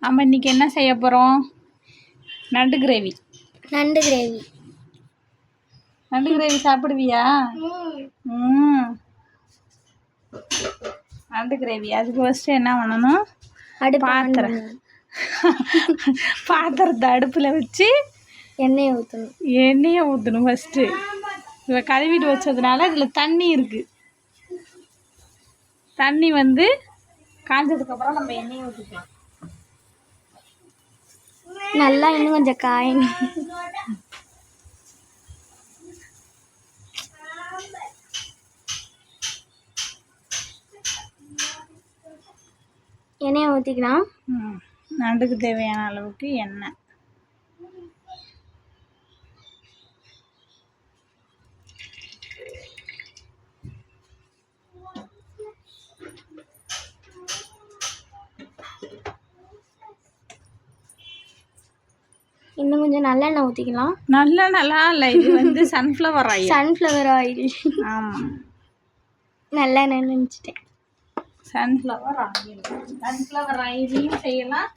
நம்ம இன்னைக்கு என்ன செய்ய போகிறோம்? நண்டு கிரேவி. நண்டு கிரேவி. நண்டு கிரேவி சாப்பிடுவியா? நண்டு கிரேவி. அதுக்கு ஃபஸ்ட்டு என்ன பண்ணணும்? பாத்திரத்தை அடுப்பில் வச்சு எண்ணெயை ஊற்றணும். ஃபஸ்ட்டு இவ கழுவிட்டு வச்சதுனால இதில் தண்ணி இருக்குது. தண்ணி வந்து காஞ்சதுக்கப்புறம் நம்ம எண்ணெயை ஊற்றிக்கலாம். நல்லா இன்னும் கொஞ்சம் காயணும். எண்ணெயை ஊற்றிக்கலாம். நண்டுக்கு தேவையான அளவுக்கு எண்ணெய். இன்னும் கொஞ்சம் நல்லெண்ணெய் ஊற்றிக்கலாம். நல்லெண்ணெய்லாம் இல்லை, இது வந்து சன்ஃப்ளவர் ஆயில். Sunflower oil. ஆமாம், நல்லெண்ணெய் நினச்சிட்டேன். Sunflower oil. சன்ஃப்ளவர் ஆயிலையும் செய்யலாம்,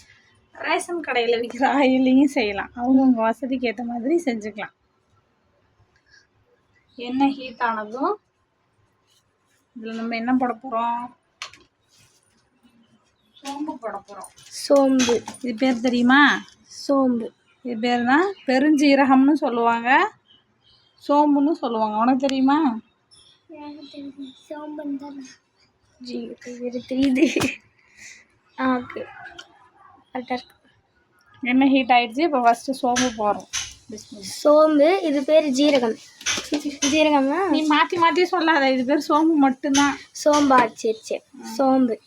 ரேஷன் கடையில் விற்கிற ஆயிலையும் செய்யலாம். அவங்கவுங்க வசதிக்கு ஏற்ற மாதிரி செஞ்சுக்கலாம். எண்ணெய் ஹீட் ஆனதும் இதில் நம்ம என்ன போட போகிறோம்? சோம்பு போட போகிறோம். சோம்பு. இது பேர் தெரியுமா? சோம்பு. இது பேர் தான் பெருஞ்சீரகம்னு சொல்லுவாங்க, சோம்புன்னு சொல்லுவாங்க. உனக்கு தெரியுமா? சோம்புன்னு தான் தெரியுது. ஓகே, கரெக்டாக இருக்கு. எண்ணெய் ஹீட் ஆகிடுச்சு. இப்போ ஃபஸ்ட்டு சோம்பு போடுறோம். சோம்பு. இது பேர் ஜீரகம். ஜீரகம்னா நீ மாற்றி மாற்றி சொல்லாத, இது பேர் சோம்பு மட்டும்தான். சோம்பா? சரி சரி, சோம்பு.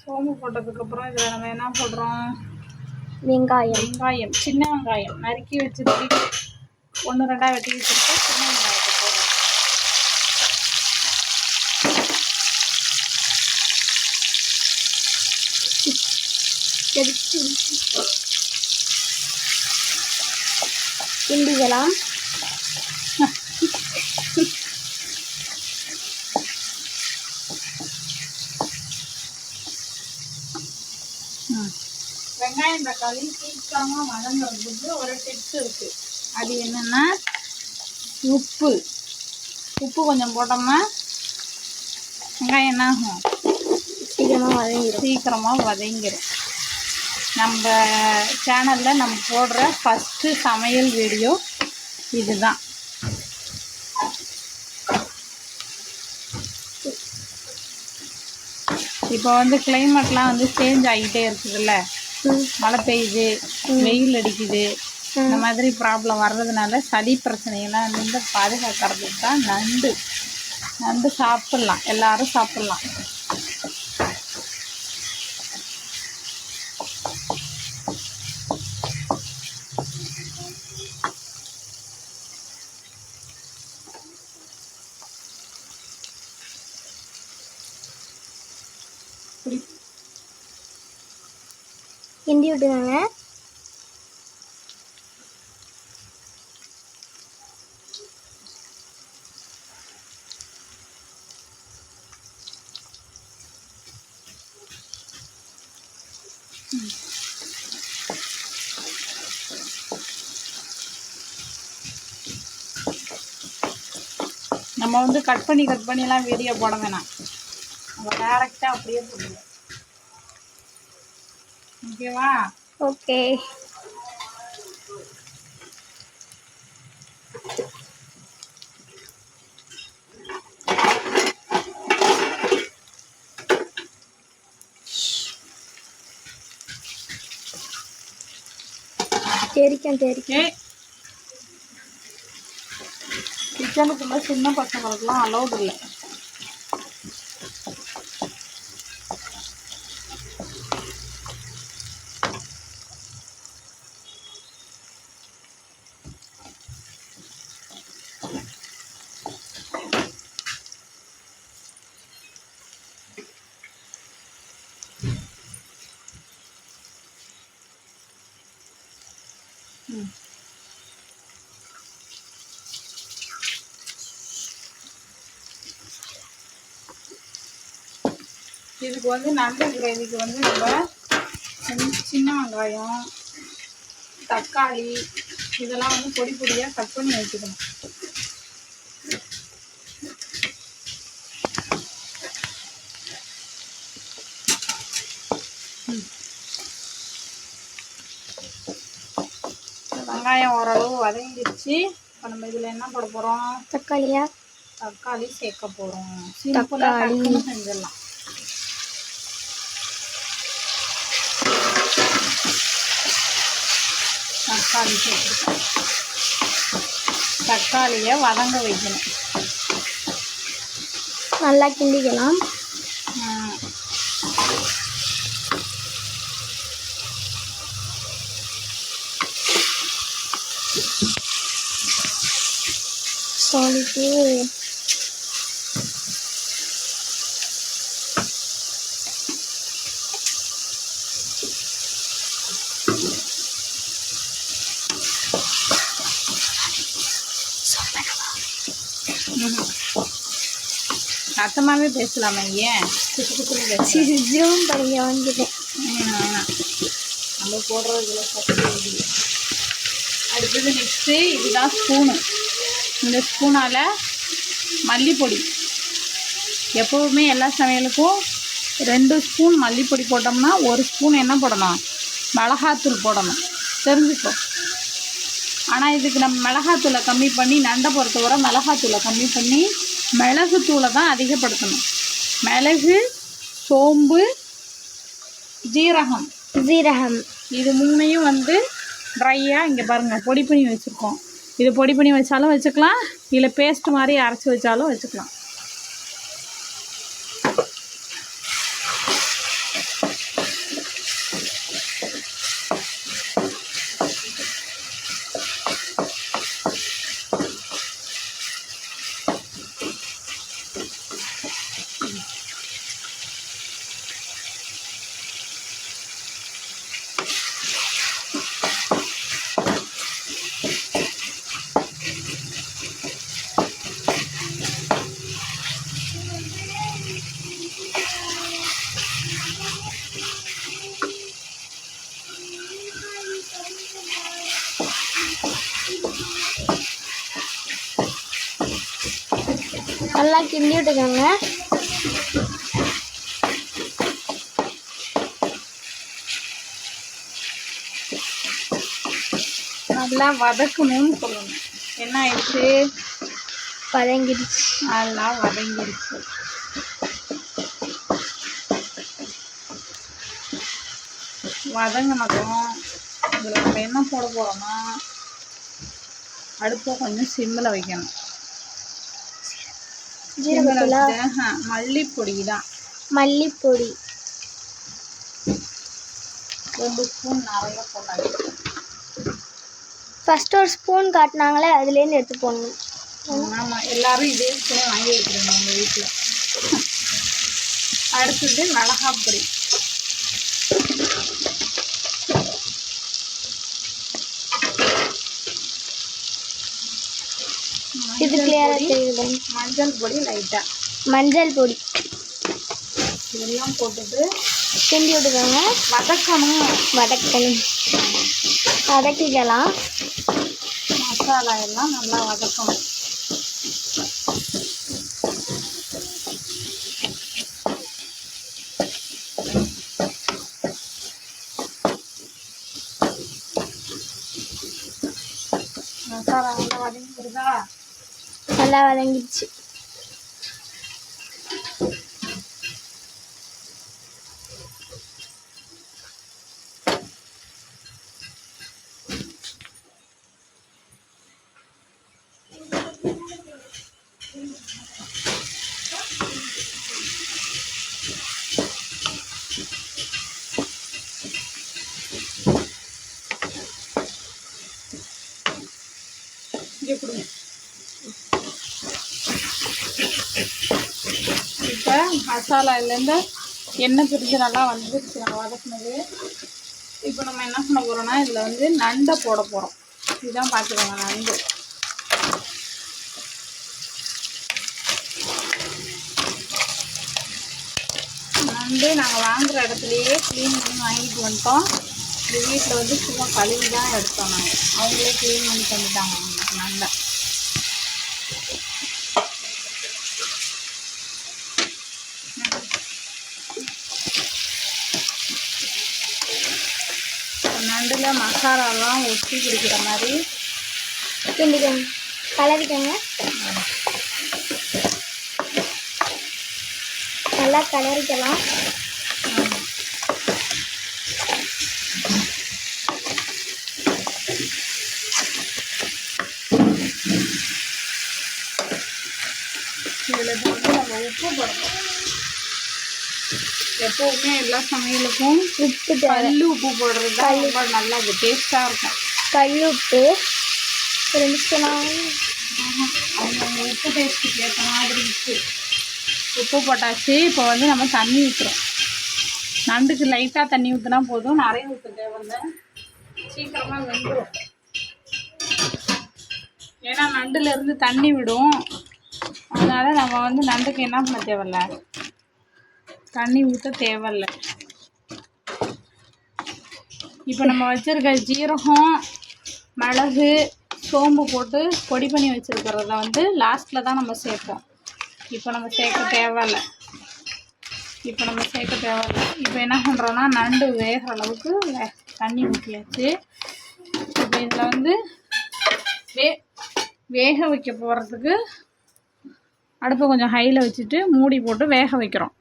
சோம்பு போட்டதுக்கப்புறம் இதில் நம்ம என்ன போடுறோம்? வெங்காயம். வெங்காயம், சின்ன வெங்காயம் நறுக்கி வச்சுருக்கு. 1-2 வெட்டி வச்சுருக்கேன். சின்ன வெங்காயத்தை போடுறோம். கிண்டிக்கலாம். வெங்காயம் தக்காளி சீக்கிரமாக வதங்குறதுக்கு ஒரு டிப்ஸ் இருக்குது. அது என்னென்னா உப்பு. உப்பு கொஞ்சம் போட்டோம்னா வெங்காயம் என்ன ஆகும்? சீக்கிரமாக வதங்கிடும். நம்ம சேனலில் நம்ம போடுற ஃபஸ்ட்டு சமையல் வீடியோ இதுதான். இப்போ வந்து கிளைமேட்லாம் வந்து சேஞ்ச் ஆகிட்டே இருக்குதுல்ல. மழை பெய்யுது, வெயில் அடிக்குது. இந்த மாதிரி ப்ராப்ளம் வர்றதுனால சளி பிரச்சனையெல்லாம் வந்து பாதுகாக்கிறதுக்கு தான் நண்டு சாப்பிட்லாம், எல்லோரும் சாப்பிட்லாம். கிண்டி விட்டுக்கோங்க. நம்ம வந்து கட் பண்ணிலாம் வீடியோ போட வேணாம், நம்ம டேரெக்டாக அப்படியே போடுவோம். ஓகேவா? ஓகே. தெரிக்கும். கிச்சனுக்குள்ள சின்ன பசங்களுக்குலாம் அலௌடு இல்லை. இதுக்கு வந்து நண்டு கிரேவிக்கு வந்து நம்ம சின்ன வெங்காயம், தக்காளி இதெல்லாம் வந்து பொடி பொடியாக கட் பண்ணி வச்சுக்கணும். வெங்காயம் ஓரளவு வதங்கிடுச்சு. இப்போ நம்ம இதில் என்ன போட போகிறோம்? தக்காளி சேர்க்க போகிறோம். சிம்பிளாக டக்குன்னு செஞ்சிடலாம். தக்காளி சேர்த்துருக்கோம். தக்காளியை வதங்க வைக்கணும். நல்லா கிண்டிக்கலாம். சொல்லிட்டு சத்தமாகவே பேசலாமா? ஏன் ஜூம் பண்ணி வந்துட்டேன். நம்ம போடுறதுல சத்தம். அடுத்தது நெக்ஸ்ட்டு இதுதான் ஸ்பூனு. இந்த ஸ்பூனால் மல்லிப்பொடி, எப்போவுமே எல்லா சமையலுக்கும் 2 ஸ்பூன் மல்லிப்பொடி போட்டோம்னா 1 ஸ்பூன் என்ன போடணும்? மிளகாத்தூள் போடணும். தெரிஞ்சுக்கோ. ஆனால் இதுக்கு நம்ம மிளகாத்தூளை கம்மி பண்ணி, நண்டை பொறுத்தவரை மிளகாத்தூளை கம்மி பண்ணி மிளகுத்தூளை தான் அதிகப்படுத்தணும். மிளகு, சோம்பு, ஜீரகம் இது 3ஐயும் வந்து ட்ரையாக இங்கே பாருங்கள் பொடி பண்ணி வச்சுருக்கோம். இது பொடி பண்ணி வச்சாலும் வச்சுக்கலாம், இல்லை பேஸ்ட் மாதிரி அரைச்சி வச்சாலும் வச்சுக்கலாம். நல்லா கிண்டி விட்டுக்கோங்க. நல்லா வதக்கணும்னு சொல்லணும். என்ன ஆயிடுச்சு? வதங்கிடுச்சு. நல்லா வதங்கிடுச்சு. வதங்கினதும் இதில் நம்ம என்ன போட போகிறோம்னா, அடுப்பை கொஞ்சம் சிம்மில் வைக்கணும். மல்லிப்பொடி தான். மல்லிப்பொடி 2 ஸ்பூன் நிறைய போட்டாங்க. ஃபஸ்ட்டு ஒரு ஸ்பூன் காட்டினாங்களே, அதுலேருந்து எடுத்து போடணும். ஆமாம், எல்லோரும் இதே ஸ்பூனே வாங்கி வைக்கிறோம் நம்ம வீட்டில். அடுத்தது மிளகாப்பொடி. இது கிளியராக தெரியுது. மஞ்சள் பொடி லைட்டாக. மஞ்சள் பொடி இதெல்லாம் போட்டுட்டு கிண்டி விட்டுக்கோங்க. வதக்கிக்கலாம். மசாலா எல்லாம் நல்லா வதக்கணும். மசாலா நல்லா வதங்கிடுதா? நல்லா வதங்கிடுச்சு. இப்போ மசாலாலேருந்து எண்ணெய் பிரிஞ்சு நல்லா வந்துருச்சு நம்ம வதக்குனது. இப்போ நம்ம என்ன பண்ண போகிறோம்னா, இதில் வந்து நண்டை போட போகிறோம். இதுதான் பார்த்துக்கோங்க, நண்டு. நண்டு நாங்கள் வாங்குகிற இடத்துலையே க்ளீன் பண்ணி வாங்கிட்டு வந்துட்டோம். இது வீட்டில் வந்து சும்மா கழுவி தான் எடுத்தோம் நாங்கள். அவங்களே க்ளீன் பண்ணி தந்துட்டாங்க எங்களுக்கு நல்லா. நண்டில் மசாலாலாம் ஒட்டி பிடிக்கிற மாதிரி கிண்டிக்கோங்க, கலரிக்கோங்க, நல்லா கலரிக்கலாம். இதில் வந்து நம்ம உப்பு போடணும். எப்போவுமே எல்லா சமையலுக்கும் உப்பு தேவை. கல் உப்பு போடுறது தான் ரொம்ப நல்லா அது டேஸ்ட்டாக இருக்கும். கல் உப்பு 2 ஸ்பூன். அவங்க உப்பு டேஸ்ட்டுக்கு ஏற்ற மாதிரி உப்பு போட்டாச்சு. இப்போ வந்து நம்ம தண்ணி ஊற்றுறோம். நண்டுக்கு லைட்டாக தண்ணி ஊற்றினா போதும், நிறைய ஊற்ற தேவையில்லை, சீக்கிரமாக வெந்துடும். ஏன்னா நண்டுலேருந்து தண்ணி விடும். அதனால் நம்ம வந்து நண்டுக்கு என்ன பண்ண தேவையில்ல, தண்ணி ஊற்ற தேவையில்லை. இப்போ நம்ம வச்சுருக்க ஜீரகம், மிளகு, சோம்பு போட்டு பொடி பண்ணி வச்சுருக்கிறத வந்து லாஸ்ட்டில் தான் நம்ம சேர்ப்போம். இப்போ நம்ம சேர்க்க தேவையில்லை. இப்போ என்ன பண்ணுறோன்னா நண்டு வேகிற அளவுக்கு தண்ணி ஊற்றியாச்சு. இப்போ இதில் வந்து வேக வைக்க போகிறதுக்கு அடுப்பை கொஞ்சம் ஹையில் வச்சுட்டு மூடி போட்டு வேக வைக்கிறோம்.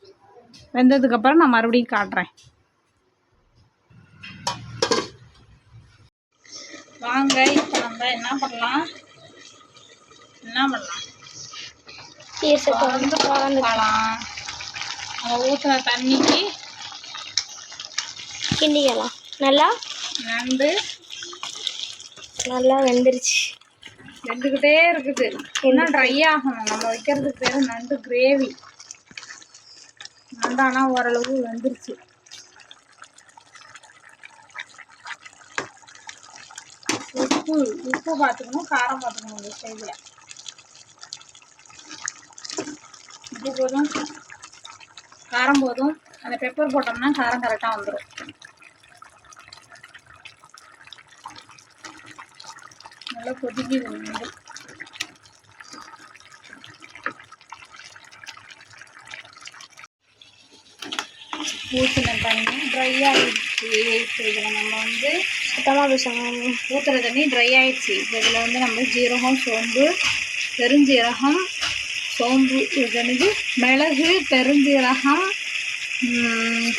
வெந்ததுக்கப்புறம் நான் மறுபடியும் காட்டுறேன். வாங்க, இப்போ நம்ம என்ன பண்ணலாம் போகலாம். நம்ம ஊற்றுன தண்ணிக்கு கிண்டிக்கலாம். நல்லா நண்டு நல்லா வெந்துருச்சு. வெந்துக்கிட்டே இருக்குது. இன்னும் ட்ரை ஆகணும். நம்ம வைக்கிறதுக்கு பேர் நண்டு கிரேவி. நண்டானா ஓரளவு வெந்துருச்சு. உப்பு பார்த்துக்கணும், காரம் பார்த்துக்கணும். இந்த சைடில் உப்பு போதும், காரம் போதும். அந்த பெப்பர் போட்டோம்னா காரம் கரெக்டாக வந்துடும். நல்லா கொதிக்குது. வந்து ஊற்றின தண்ணி ட்ரை ஆகிடுச்சு. இதில் நம்ம வந்து சுத்தமாக பேசுங்க. ஊற்றுற தண்ணி ட்ரை ஆகிடுச்சு. இப்போ இதில் வந்து நம்ம ஜீரகம், சோம்பு, பெருஞ்சீரகம், சோம்பு, இது மிளகு, பெருஞ்சீரகம்,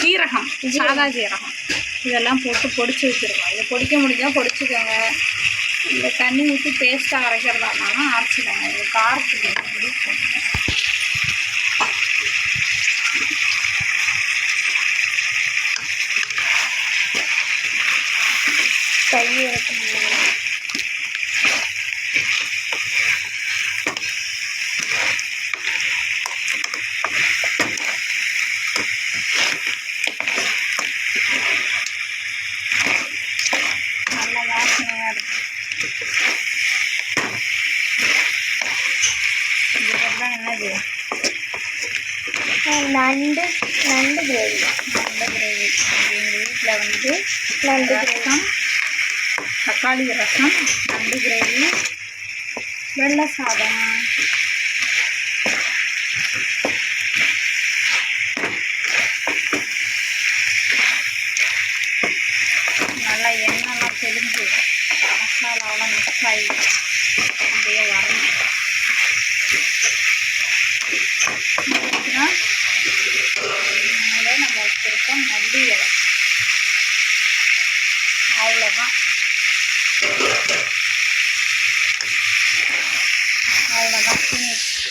சீரகம், சாதா சீரகம் இதெல்லாம் போட்டு பொடிச்சு வச்சுருக்கோம். இதை பொடிக்க முடிஞ்சால் பொடிச்சுக்கோங்க. இந்த தண்ணி ஊற்றி பேஸ்ட்டாக அரைக்கிறதானாலும் அரைச்சிக்கோங்க. இது காரத்துக்கு எப்படி போட்டுக்கோங்க. கை இறக்கணும். நல்ல வாசனையாக இருக்கும். இதுக்கப்புறம் என்னது, நண்டு கிரேவி. எங்கள் வீட்டில் வந்து நண்டு ரசம், தக்காளி ரசம், நண்டு கிரேவி, வெள்ளை சாதம், நல்லா எண்ணெய்லாம் தெளிஞ்சு மசாலாவெல்லாம் மிக்ஸ் ஆகி அப்படியே வரணும். அதனால நம்ம வச்சுருக்கோம் மல்லி இலை. அவ்வளோதான். ஃபினிஷ்.